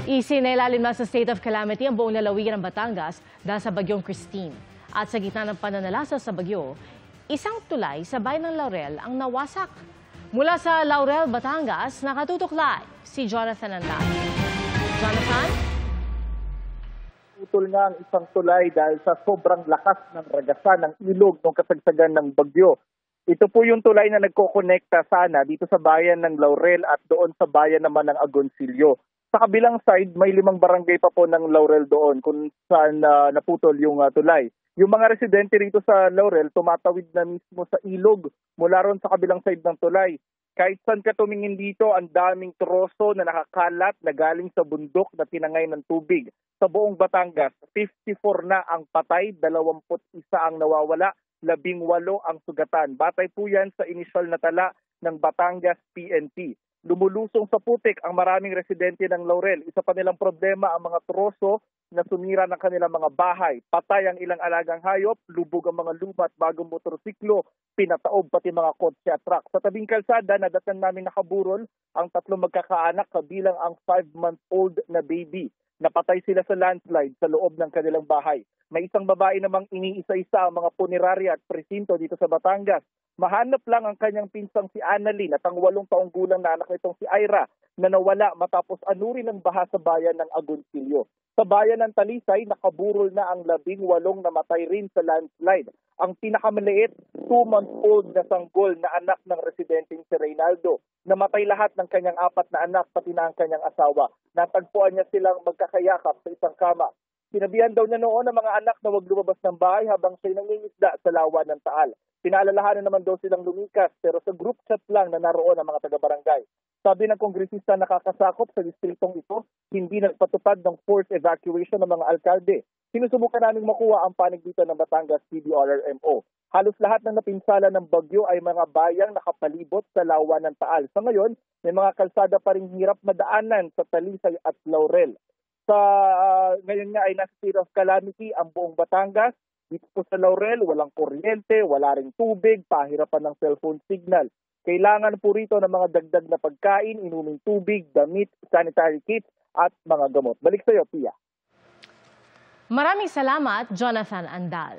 Isinailalim na sa state of calamity ang buong lalawigan ng Batangas dahil sa bagyong Christine. At sa gitna ng pananalasa sa bagyo, isang tulay sa bayan ng Laurel ang nawasak. Mula sa Laurel, Batangas, nakatutok live si Jonathan Andal. Jonathan? Putol nga ang isang tulay dahil sa sobrang lakas ng ragasan ng ilog ng kasagsagan ng bagyo. Ito po yung tulay na nagkokonekta sana dito sa bayan ng Laurel at doon sa bayan naman ng Agoncillo. Sa kabilang side, may 5 barangay pa po ng Laurel doon kung saan naputol yung tulay. Yung mga residente rito sa Laurel, tumatawid na mismo sa ilog mula ron sa kabilang side ng tulay. Kahit saan ka tumingin dito, ang daming troso na nakakalat na galing sa bundok na tinangay ng tubig. Sa buong Batangas, 54 na ang patay, 21 ang nawawala, 18 ang sugatan. Batay po yan sa inisyal na tala ng Batangas PNP. Lumulusong sa putik ang maraming residente ng Laurel. Isa pa nilang problema ang mga troso na sumira ng kanilang mga bahay. Patay ang ilang alagang hayop, lubog ang mga luma at bagong motorsiklo, pinataob pati mga kotse at truck. Sa tabing kalsada, nadatnan namin nakaburol ang 3 magkakaanak kabilang ang 5-month-old na baby. Napatay sila sa landslide sa loob ng kanilang bahay. May isang babae namang iniisa-isa ang mga punerarya at presinto dito sa Batangas. Mahanap lang ang kanyang pinsang si Annalyn at ang 8 taong gulang na anak nitong si Ira na nawala matapos anurin ng baha sa bayan ng Agoncillo. Sa bayan ng Talisay, nakaburol na ang 18 namatay rin sa landslide. Ang pinakamaliit, 2-month-old na sanggol na anak ng residenteng si Reynaldo. Namatay lahat ng kanyang 4 na anak pati na ang kanyang asawa. Natagpuan niya silang magkakayakap sa isang kama. Sinabihan daw niya noon ang mga anak na huwag lumabas ng bahay habang siya'y nangingisda sa lawa ng Taal. Pinaalalahanan naman daw silang lumikas pero sa group chat lang na naroon ang mga taga-barangay. Sabi ng kongresista nakakasakop sa distritong ito, hindi nagpatupad ng forced evacuation ng mga alkalde. Sinusubukan naming makuha ang panig dito ng Batangas PDRRMO. Halos lahat ng napinsala ng bagyo ay mga bayang nakapalibot sa lawa ng Taal. Sa ngayon, may mga kalsada pa rin hirap madaanan sa Talisay at Laurel. Ngayon nga ay nasa state of calamity ang buong Batangas. Dito po sa Laurel, walang kuryente, wala ring tubig, pahirapan ng cellphone signal. Kailangan po rito ng mga dagdag na pagkain, inuming tubig, damit, sanitary kits at mga gamot. Balik sa iyo, Pia. Maraming salamat, Jonathan Andal.